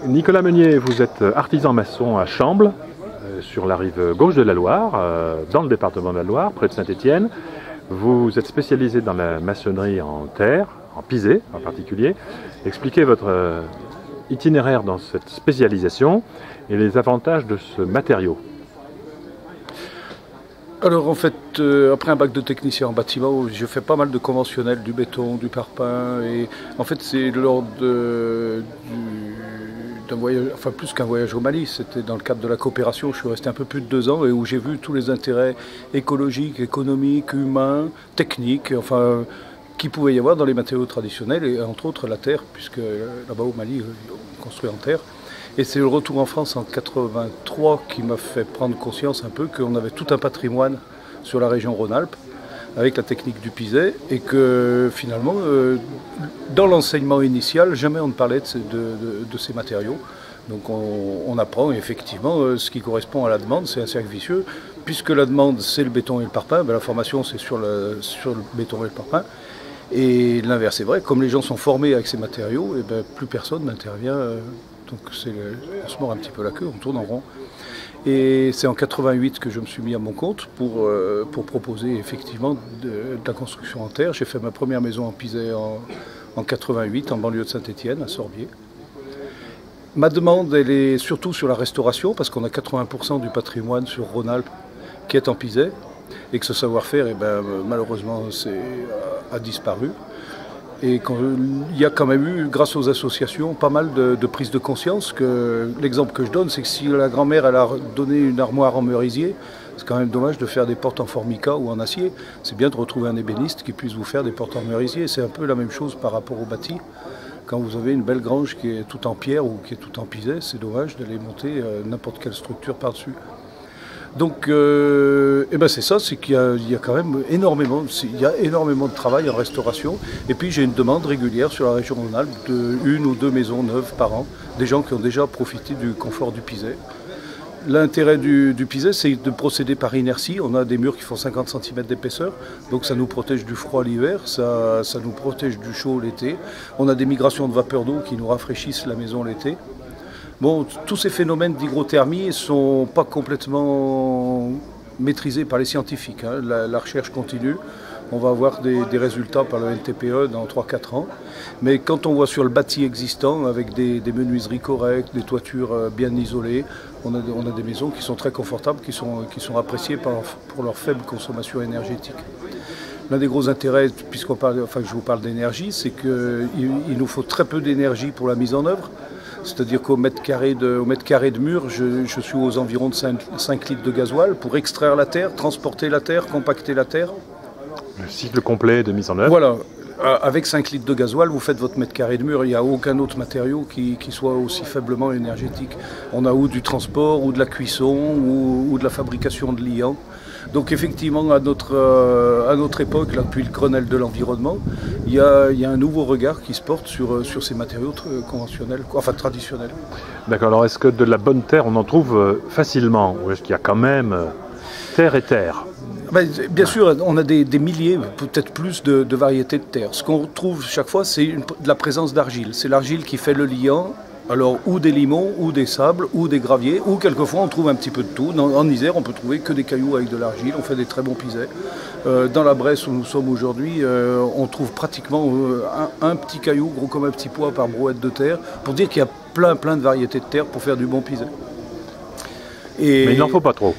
Nicolas Meunier, vous êtes artisan maçon à Chambles, sur la rive gauche de la Loire, dans le département de la Loire, près de Saint-Étienne. Vous êtes spécialisé dans la maçonnerie en terre, en pisé en particulier. Expliquez votre itinéraire dans cette spécialisation et les avantages de ce matériau. Alors en fait, après un bac de technicien en bâtiment, j'ai fait pas mal de conventionnels, du béton, du parpaing, et en fait c'est lors d'un voyage, enfin plus qu'un voyage au Mali, c'était dans le cadre de la coopération, je suis resté un peu plus de 2 ans et où j'ai vu tous les intérêts écologiques, économiques, humains, techniques, enfin qu'il pouvait y avoir dans les matériaux traditionnels, et entre autres la terre, puisque là-bas au Mali, on construit en terre. Et c'est le retour en France en 83 qui m'a fait prendre conscience un peu qu'on avait tout un patrimoine sur la région Rhône-Alpes avec la technique du pisé et que finalement, dans l'enseignement initial, jamais on ne parlait de ces matériaux. Donc on apprend effectivement ce qui correspond à la demande, c'est un cercle vicieux. Puisque la demande c'est le béton et le parpaing, ben la formation c'est sur le béton et le parpaing. Et l'inverse est vrai, comme les gens sont formés avec ces matériaux, et ben plus personne n'intervient. Donc on se mord un petit peu la queue, on tourne en rond. Et c'est en 88 que je me suis mis à mon compte pour proposer effectivement de la construction en terre. J'ai fait ma première maison en pisé en 88, en banlieue de Saint-Étienne, à Sorbier. Ma demande, elle est surtout sur la restauration, parce qu'on a 80% du patrimoine sur Rhône-Alpes qui est en pisé, et que ce savoir-faire, eh ben, malheureusement, a disparu. Et il y a quand même eu, grâce aux associations, pas mal de prises de conscience. L'exemple que je donne, c'est que si la grand-mère elle a donné une armoire en merisier, c'est quand même dommage de faire des portes en formica ou en acier. C'est bien de retrouver un ébéniste qui puisse vous faire des portes en merisier. C'est un peu la même chose par rapport au bâti. Quand vous avez une belle grange qui est toute en pierre ou qui est toute en pisé, c'est dommage d'aller monter n'importe quelle structure par-dessus. Donc, ben c'est ça, c'est qu'il y a quand même énormément de travail en restauration. Et puis j'ai une demande régulière sur la région Rhône-Alpes de 1 ou 2 maisons neuves par an, des gens qui ont déjà profité du confort du pisé. L'intérêt du pisé, c'est de procéder par inertie. On a des murs qui font 50 cm d'épaisseur, donc ça nous protège du froid l'hiver, ça nous protège du chaud l'été. On a des migrations de vapeur d'eau qui nous rafraîchissent la maison l'été. Bon, tous ces phénomènes d'hygrothermie ne sont pas complètement maîtrisés par les scientifiques. Hein. La recherche continue. On va avoir des résultats par le LTPE dans 3-4 ans. Mais quand on voit sur le bâti existant, avec des menuiseries correctes, des toitures bien isolées, on a des maisons qui sont très confortables, qui sont appréciées pour leur faible consommation énergétique. L'un des gros intérêts, que je vous parle d'énergie, c'est qu'il nous faut très peu d'énergie pour la mise en œuvre. C'est-à-dire qu'au mètre carré de mur, je suis aux environs de 5 litres de gasoil pour extraire la terre, transporter la terre, compacter la terre. Le cycle complet de mise en œuvre. Voilà. Avec 5 litres de gasoil, vous faites votre mètre carré de mur. Il n'y a aucun autre matériau qui soit aussi faiblement énergétique. On a ou du transport, ou de la cuisson, ou de la fabrication de liants. Donc effectivement, à notre époque, là, depuis le Grenelle de l'environnement, il y a un nouveau regard qui se porte sur ces matériaux conventionnels, enfin traditionnels. D'accord, alors est-ce que de la bonne terre, on en trouve facilement? Ou est-ce qu'il y a quand même terre et terre? Ben, bien sûr, on a des milliers, peut-être plus de variétés de terre. Ce qu'on retrouve chaque fois, c'est de la présence d'argile. C'est l'argile qui fait le liant. Alors, ou des limons, ou des sables, ou des graviers, ou quelquefois on trouve un petit peu de tout. En Isère, on peut trouver que des cailloux avec de l'argile, on fait des très bons pisés. Dans la Bresse où nous sommes aujourd'hui, on trouve pratiquement un petit caillou, gros comme un petit pois par brouette de terre, pour dire qu'il y a plein de variétés de terre pour faire du bon pisé. Mais il n'en faut pas trop.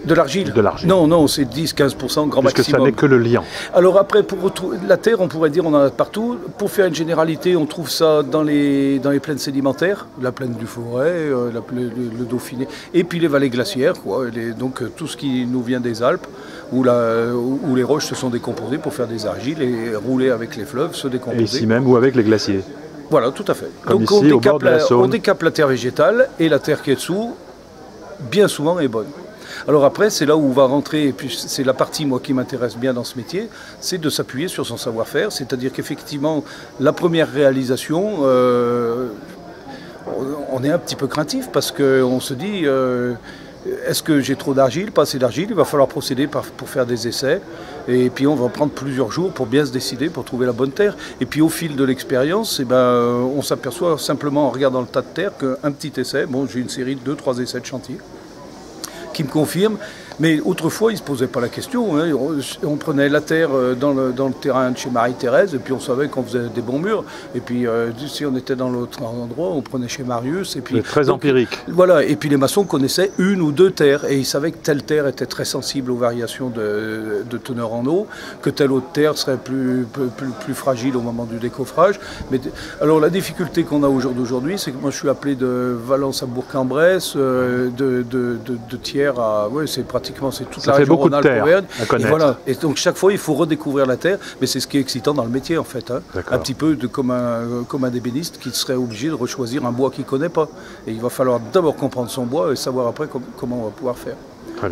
De l'argile? Non, c'est 10-15% grand maximum. Parce que ça n'est que le liant. Alors après, pour retrouver la terre, on pourrait dire on en a partout. Pour faire une généralité, on trouve ça dans les plaines sédimentaires, la plaine du Forêt, le Dauphiné, et puis les vallées glaciaires, quoi. Donc tout ce qui nous vient des Alpes, où les roches se sont décomposées pour faire des argiles et rouler avec les fleuves, se décomposer. Et ici même, ou avec les glaciers. Voilà, tout à fait. Comme donc ici, au bord de la Saône. On décape la terre végétale, et la terre qui est dessous, bien souvent, est bonne. Alors après, c'est là où on va rentrer, et puis c'est la partie moi qui m'intéresse bien dans ce métier, c'est de s'appuyer sur son savoir-faire, c'est-à-dire qu'effectivement, la première réalisation, on est un petit peu craintif parce qu'on se dit, est-ce que j'ai trop d'argile, pas assez d'argile? Il va falloir procéder pour faire des essais. Et puis on va prendre plusieurs jours pour bien se décider, pour trouver la bonne terre. Et puis au fil de l'expérience, on s'aperçoit simplement en regardant le tas de terre qu'un petit essai, bon, j'ai une série de 2-3 essais de chantier qui me confirment. Mais autrefois, ils ne se posaient pas la question. Hein. On prenait la terre dans le terrain de chez Marie-Thérèse et puis on savait qu'on faisait des bons murs. Et puis si on était dans l'autre endroit, on prenait chez Marius. Et puis, c'est très empirique. Voilà. Et puis les maçons connaissaient une ou deux terres et ils savaient que telle terre était très sensible aux variations de teneur en eau, que telle autre terre serait plus fragile au moment du décoffrage. Alors la difficulté qu'on a au jour d'aujourd'hui, c'est que moi je suis appelé de Valence à Bourg-en-Bresse, de Thiers à... Ouais, c'est pratiquement c'est toute la région Rhône-Alpes-Auvergne. Et voilà. Et donc chaque fois il faut redécouvrir la terre, mais c'est ce qui est excitant dans le métier en fait. Hein. Un petit peu comme un ébéniste qui serait obligé de rechoisir un bois qu'il ne connaît pas. Et il va falloir d'abord comprendre son bois et savoir après comment on va pouvoir faire.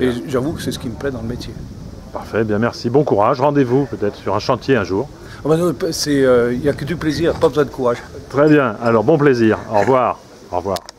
Et j'avoue que c'est ce qui me plaît dans le métier. Parfait, bien merci, bon courage. Rendez-vous peut-être sur un chantier un jour. Il n'y a que du plaisir, pas besoin de courage. Très bien, alors bon plaisir, au revoir. Au revoir.